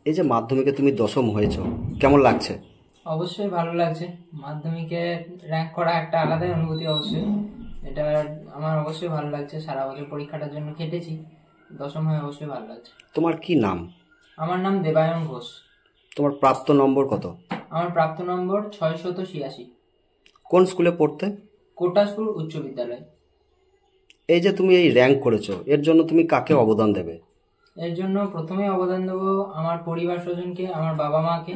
এই যে মাধ্যমিকে তুমি দশম হয়েছো, কেমন লাগছে? অবশ্যই ভালো লাগছে। মাধ্যমিকে র্যাঙ্ক করা একটা আলাদাই অনুভূতি অবশ্যই। এটা আমার অবশ্যই ভালো লাগছে। সারা বছর পরীক্ষাটার জন্য কেটেছি, দশম হয়ে অবশ্যই ভালো লাগছে। তোমার কি নাম? আমার নাম দেবায়ন ঘোষ। তোমার প্রাপ্ত নম্বর কত? আমার প্রাপ্ত নম্বর 686। কোন স্কুলে পড়তে? কোটাসপুর উচ্চ বিদ্যালয়। এই যে তুমি এই র্যাঙ্ক করেছো, এর জন্য তুমি কাকে অবদান দেবে? এর জন্য প্রথমেই অবদান দেবো আমার পরিবার স্বজনকে, আমার বাবা মাকে,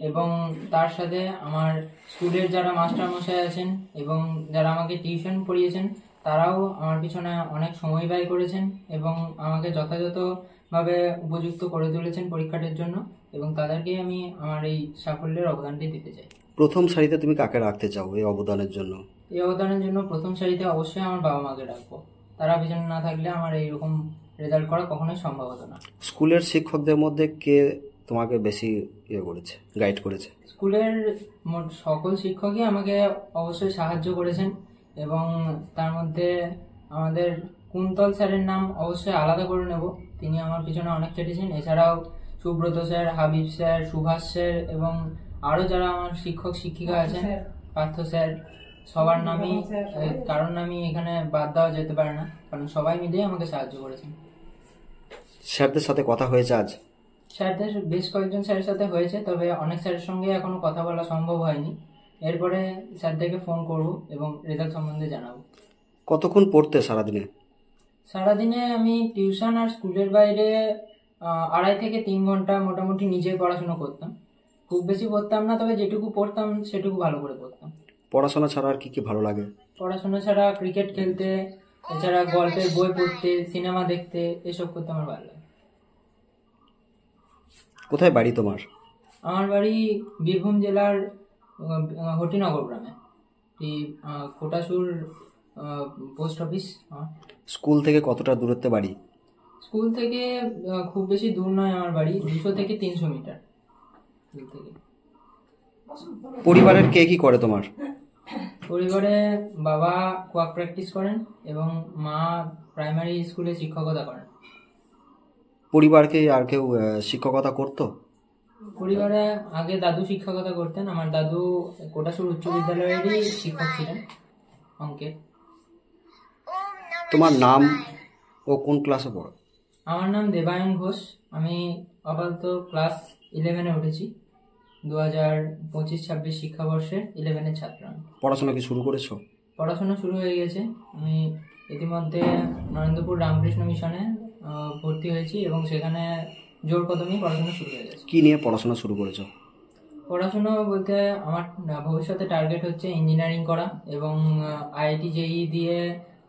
এবং তার সাথে আমার স্কুলের যারা মাস্টার মশাই আছেন এবং যারা আমাকে টিউশন পড়িয়েছেন, তারাও আমার পিছনে অনেক সময় ব্যয় করেছেন এবং আমাকে যথাযথভাবে উপযুক্ত করে তুলেছেন পরীক্ষাটার জন্য, এবং তাদেরকে আমি আমার এই সাফল্যের অবদানটি দিতে চাই। প্রথম সারিতে তুমি কাকে রাখতে চাও এই অবদানের জন্য? এই অবদানের জন্য প্রথম সারিতে অবশ্যই আমার বাবা মাকে রাখবো। তারা পিছনে না থাকলে আমার এইরকম রেজাল্ট করা কখনোই সম্ভব হতো না। স্কুলের শিক্ষকদের মধ্যে কে তোমাকে বেশি করেছে, গাইড করেছে? স্কুলের মোট সকল শিক্ষকই আমাকে অবশ্যই সাহায্য করেছেন, এবং তার মধ্যে আমাদের কুন্তল স্যারের নাম অবশ্যই আলাদা করে নেব। তিনি আমার পিছনে অনেক কেটেছেন। এছাড়াও Subrata sir, Habib sir, Subhash sir এবং আরও যারা আমার শিক্ষক শিক্ষিকা আছেন, পার্থ স্যার, সবার নামই, কারোর নামই এখানে বাদ দেওয়া যেতে পারে না, কারণ সবাই মিলেই আমাকে সাহায্য করেছেন। স্যারদের সাথে কথা হয়েছে আজ? স্যারদের বেশ কয়েকজন স্যারের সাথে হয়েছে, তবে অনেক স্যারের সঙ্গে এখনো কথা বলা সম্ভব হয়নি। এরপরে স্যারদেরকে ফোন করব এবং রেজাল্ট সম্বন্ধে জানাবো। কতক্ষণ পড়তে সারাদিনে? সারাদিনে আমি টিউশন আর স্কুলের বাইরে 2.5 থেকে 3 ঘন্টা মোটামুটি নিজে পড়াশুনো করতাম। খুব বেশি পড়তাম না, তবে যেটুকু পড়তাম সেটুকু ভালো করে পড়তাম। পড়াশোনা ছাড়া আর কি কি ভালো লাগে? পড়াশোনা ছাড়া ক্রিকেট খেলতে, এছাড়া গল্পের বই পড়তে, সিনেমা দেখতে, এসব করতে আমার ভালো লাগে। কোথায় বাড়ি তোমার? আমার বাড়ি বীরভূম জেলার হটিনগর গ্রামে। এই কোটাসুর পোস্ট অফিস আমার। স্কুল থেকে কতটা দূরত্বে বাড়ি? স্কুল থেকে খুব বেশি দূর নয় আমার বাড়ি, 200 থেকে 300 মিটার দূর থেকে। পরিবারের কে কি করে তোমার? পরিবারে বাবা কোয়াক প্র্যাকটিস করেন এবং মা প্রাইমারি স্কুলে শিক্ষকতা করেন। পরিবারকে আর কেউ শিক্ষকতা করতো? পরিবারে আগে দাদু শিক্ষকতা করতেন। আমার দাদু কোটাসুর উচ্চ বিদ্যালয়েরই শিক্ষক ছিলেন, অঙ্কের। তোমার নাম ও কোন ক্লাসে পড়ো? আমার নাম দেবায়ন ঘোষ। আমি আপাতত ক্লাস 11-এ উঠেছি। 2025-26 শিক্ষাবর্ষের 11-এর ছাত্র আমি। পড়াশোনা কি শুরু করেছো? পড়াশোনা শুরু হয়ে গেছে। আমি ইতিমধ্যে নরেন্দ্রপুর রামকৃষ্ণ মিশনে ভর্তি হয়েছি এবং সেখানে জোর কদমেই পড়াশোনা শুরু হয়ে গেছে। কি নিয়ে পড়াশোনা শুরু করেছো? পড়াশোনা বলতে আমার ভবিষ্যতে টার্গেট হচ্ছে ইঞ্জিনিয়ারিং করা এবং আইআইটি জেইই দিয়ে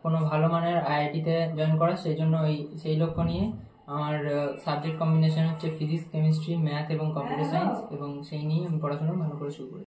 কোনো ভালো মানের আইআইটিতে জয়েন করা। সেই জন্য সেই লক্ষ্য নিয়ে আমার সাবজেক্ট কম্বিনেশন হচ্ছে ফিজিক্স, কেমিস্ট্রি, ম্যাথ এবং কম্পিউটার সায়েন্স, এবং সেই নিয়ে আমি পড়াশোনা ভালো করে শুরু করি।